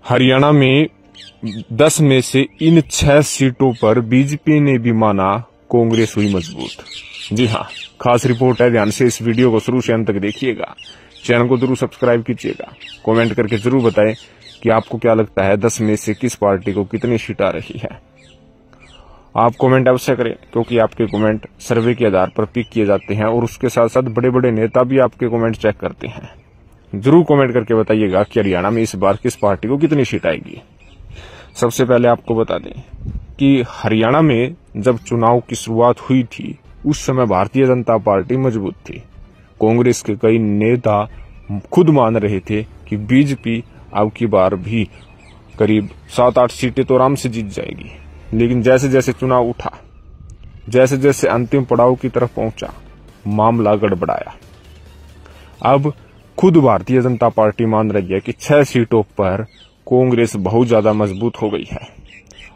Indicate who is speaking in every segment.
Speaker 1: हरियाणा में 10 में से इन 6 सीटों पर बीजेपी ने भी माना कांग्रेस हुई मजबूत। जी हाँ, खास रिपोर्ट है, ध्यान से इस वीडियो को शुरू से अंत तक देखिएगा। चैनल को जरूर सब्सक्राइब कीजिएगा। कमेंट करके जरूर बताएं कि आपको क्या लगता है 10 में से किस पार्टी को कितनी सीट आ रही है। आप कमेंट अवश्य करें, क्योंकि आपके कमेंट सर्वे के आधार पर पिक किए जाते हैं और उसके साथ साथ बड़े बड़े नेता भी आपके कमेंट चेक करते हैं। जरूर कमेंट करके बताइएगा कि हरियाणा में इस बार किस पार्टी को कितनी सीट आएगी। सबसे पहले आपको बता दें कि हरियाणा में जब चुनाव की शुरुआत हुई थी उस समय भारतीय जनता पार्टी मजबूत थी। कांग्रेस के कई नेता खुद मान रहे थे कि बीजेपी अब की बार भी करीब 7-8 सीटें तो आराम से जीत जाएगी। लेकिन जैसे जैसे चुनाव उठा, जैसे जैसे अंतिम पड़ाव की तरफ पहुंचा, मामला गड़बड़ाया। अब खुद भारतीय जनता पार्टी मान रही है कि 6 सीटों पर कांग्रेस बहुत ज्यादा मजबूत हो गई है।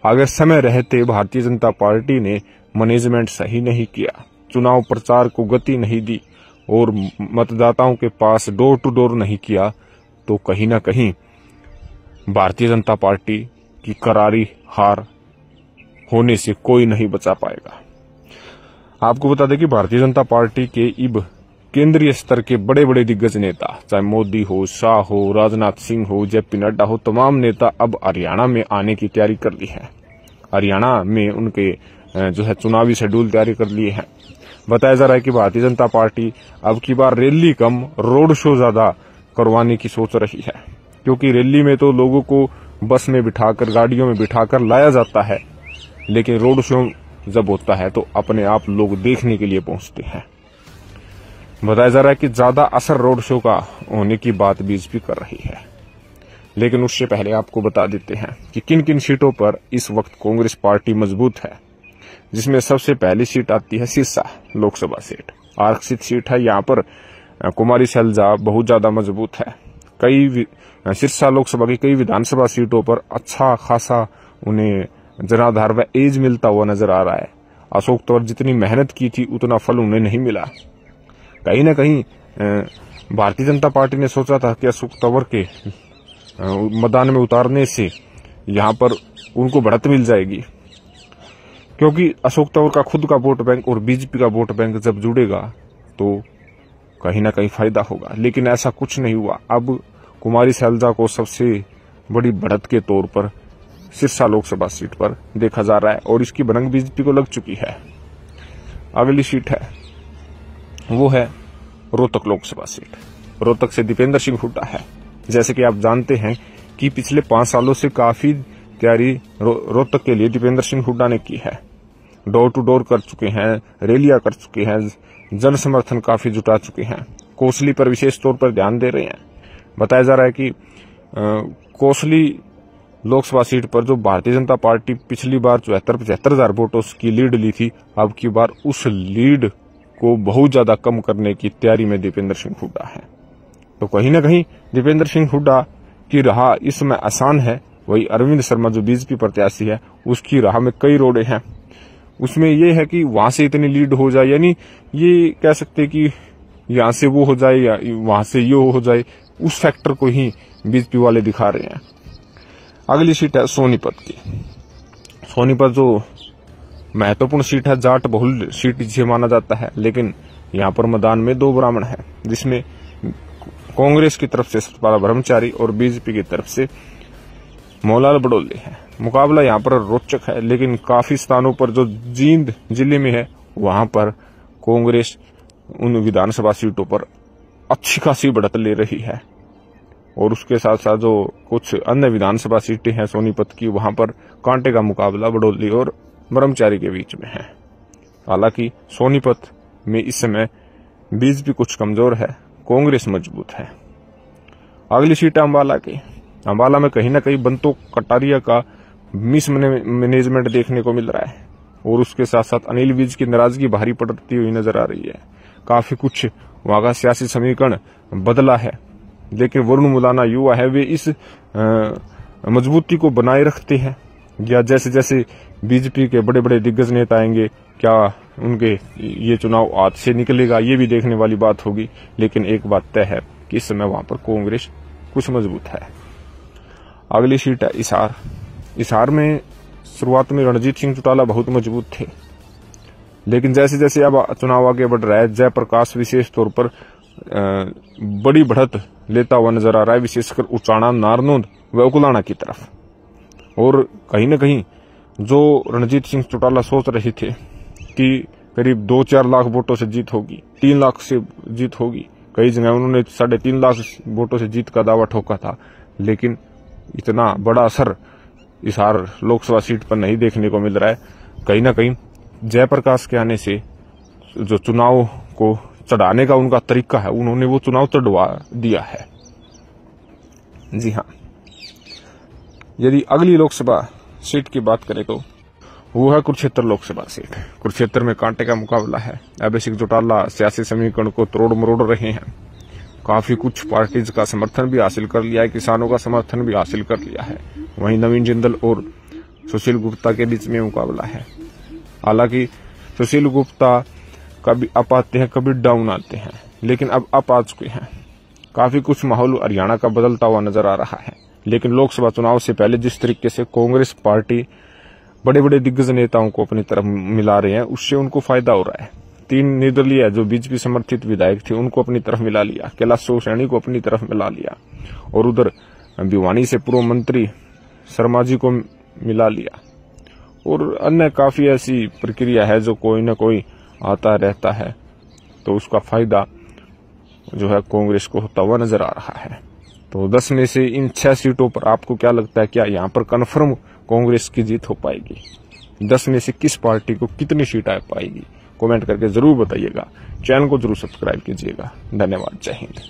Speaker 1: अगर समय रहते भारतीय जनता पार्टी ने मैनेजमेंट सही नहीं किया, चुनाव प्रचार को गति नहीं दी और मतदाताओं के पास डोर टू डोर नहीं किया, तो कहीं ना कहीं भारतीय जनता पार्टी की करारी हार होने से कोई नहीं बचा पाएगा। आपको बता दें कि भारतीय जनता पार्टी के अब केंद्रीय स्तर के बड़े बड़े दिग्गज नेता, चाहे मोदी हो, शाह हो, राजनाथ सिंह हो, जेपी नड्डा हो, तमाम नेता अब हरियाणा में आने की तैयारी कर ली है। हरियाणा में उनके जो है चुनावी शेड्यूल तैयारी कर लिए हैं। बताया जा रहा है कि भारतीय जनता पार्टी अब की बार रैली कम रोड शो ज्यादा करवाने की सोच रही है, क्योंकि रैली में तो लोगों को बस में बिठाकर, गाड़ियों में बिठाकर लाया जाता है, लेकिन रोड शो जब होता है तो अपने आप लोग देखने के लिए पहुंचते हैं। बताया जा रहा है कि ज्यादा असर रोड शो का होने की बात बीजेपी कर रही है। लेकिन उससे पहले आपको बता देते हैं कि किन किन सीटों पर इस वक्त कांग्रेस पार्टी मजबूत है, जिसमें सबसे पहली सीट आती है सिरसा लोकसभा सीट। आरक्षित सीट है, यहाँ पर कुमारी सैलजा बहुत ज्यादा मजबूत है। सिरसा लोकसभा की कई विधानसभा सीटों पर अच्छा खासा उन्हें जनाधार व एज मिलता हुआ नजर आ रहा है। अशोक तंवर जितनी मेहनत की थी उतना फल उन्हें नहीं मिला। कहीं ना कहीं भारतीय जनता पार्टी ने सोचा था कि अशोक तंवर के मैदान में उतारने से यहां पर उनको बढ़त मिल जाएगी, क्योंकि अशोक तंवर का खुद का वोट बैंक और बीजेपी का वोट बैंक जब जुड़ेगा तो कहीं ना कहीं फायदा होगा। लेकिन ऐसा कुछ नहीं हुआ। अब कुमारी सैलजा को सबसे बड़ी बढ़त के तौर पर सिरसा लोकसभा सीट पर देखा जा रहा है और इसकी भनक बीजेपी को लग चुकी है। अगली सीट है वो है रोहतक लोकसभा सीट। रोहतक से दीपेंद्र सिंह हुड्डा है। जैसे कि आप जानते हैं कि पिछले 5 सालों से काफी तैयारी रोहतक के लिए दीपेंद्र सिंह हुड्डा ने की है। डोर टू डोर कर चुके हैं, रैलियां कर चुके हैं, जन समर्थन काफी जुटा चुके हैं। कोसली पर विशेष तौर पर ध्यान दे रहे हैं। बताया जा रहा है कि कोसली लोकसभा सीट पर जो भारतीय जनता पार्टी पिछली बार 74-75 हजार वोटों की लीड ली थी, अब की बार उस लीड को बहुत ज्यादा कम करने की तैयारी में दीपेंद्र सिंह हुड्डा है। तो कहीं ना कहीं दीपेंद्र सिंह हुड्डा की राह इस समय आसान है। वही अरविंद शर्मा जो बीजेपी प्रत्याशी है, उसकी राह में कई रोड़े हैं। उसमें यह है कि वहां से इतनी लीड हो जाए, यानी ये कह सकते कि यहां से वो हो जाए या वहां से ये हो जाए, उस फैक्टर को ही बीजेपी वाले दिखा रहे हैं। अगली सीट है सोनीपत की। सोनीपत जो महत्वपूर्ण सीट है, जाट बहुल सीट जिसे माना जाता है, लेकिन यहाँ पर मैदान में 2 ब्राह्मण है, जिसमें कांग्रेस की तरफ से सतपाल ब्रह्मचारी और बीजेपी की तरफ से मौलाल बड़ोले है। मुकाबला यहाँ पर रोचक है, लेकिन काफी स्थानों पर जो जींद जिले में है वहां पर कांग्रेस उन विधानसभा सीटों पर अच्छी खासी बढ़त ले रही है। और उसके साथ साथ जो कुछ अन्य विधानसभा सीटें हैं सोनीपत की, वहां पर कांटे का मुकाबला बड़ोली और ब्रह्मचारी के बीच में है। हालांकि सोनीपत में इस समय बीजेपी कुछ कमजोर है, कांग्रेस मजबूत है। अगली सीट है अम्बाला की। अम्बाला में कहीं ना कहीं बंतो कटारिया का मिस मैनेजमेंट देखने को मिल रहा है और उसके साथ साथ अनिल विज की नाराजगी भारी पड़ती हुई नजर आ रही है। काफी कुछ वहां का सियासी समीकरण बदला है, लेकिन वरुण मुलाना युवा है, वे इस मजबूती को बनाए रखते हैं या जैसे जैसे बीजेपी के बड़े बड़े दिग्गज नेता आएंगे, क्या उनके ये चुनाव हाथ से निकलेगा, ये भी देखने वाली बात होगी। लेकिन एक बात तय है कि इस समय वहां पर कांग्रेस कुछ मजबूत है। अगली सीट है हिसार। हिसार में शुरुआत में रणजीत सिंह चौटाला बहुत मजबूत थे, लेकिन जैसे जैसे अब चुनाव आगे बढ़ रहा है, जयप्रकाश विशेष तौर पर बड़ी बढ़त लेता हुआ नजर आ रहा है, विशेषकर उचाना, नारनौंद व उकुलाना की तरफ। और कहीं न कहीं जो रणजीत सिंह चौटाला सोच रहे थे कि करीब 2-4 लाख वोटों से जीत होगी, 3 लाख से जीत होगी, कई जगह उन्होंने 3.5 लाख वोटों से जीत का दावा ठोका था, लेकिन इतना बड़ा असर हिसार लोकसभा सीट पर नहीं देखने को मिल रहा है। कहीं ना कहीं जयप्रकाश के आने से जो चुनाव को चढ़ाने का उनका तरीका है, उन्होंने वो चुनाव चढ़वा दिया है। जी हाँ, यदि अगली लोकसभा सीट की बात करें तो वो है कुरुक्षेत्र लोकसभा सीट। कुरुक्षेत्र में कांटे का मुकाबला है। अभिषेक चौटाला सियासी समीकरण को तोड़ मरोड़ रहे हैं, काफी कुछ पार्टीज का समर्थन भी हासिल कर लिया है, किसानों का समर्थन भी हासिल कर लिया है। वहीं नवीन जिंदल और सुशील गुप्ता के बीच में मुकाबला है। हालांकि सुशील गुप्ता कभी अप आते हैं, कभी डाउन आते हैं, लेकिन अब अप आ चुके हैं। काफी कुछ माहौल हरियाणा का बदलता हुआ नजर आ रहा है। लेकिन लोकसभा चुनाव से पहले जिस तरीके से कांग्रेस पार्टी बड़े बड़े दिग्गज नेताओं को अपनी तरफ मिला रहे हैं, उससे उनको फायदा हो रहा है। 3 निर्दलीय जो बीजेपी समर्थित विधायक थे उनको अपनी तरफ मिला लिया, कैलाश सैनी को अपनी तरफ मिला लिया, और उधर भिवानी से पूर्व मंत्री शर्मा जी को मिला लिया, और अन्य काफी ऐसी प्रक्रिया है जो कोई न कोई आता रहता है। तो उसका फायदा जो है कांग्रेस को होता हुआ नजर आ रहा है। तो 10 में से इन 6 सीटों पर आपको क्या लगता है, क्या यहाँ पर कन्फर्म कांग्रेस की जीत हो पाएगी? 10 में से किस पार्टी को कितनी सीट आ पाएगी? कमेंट करके जरूर बताइएगा। चैनल को जरूर सब्सक्राइब कीजिएगा। धन्यवाद। जय हिंद।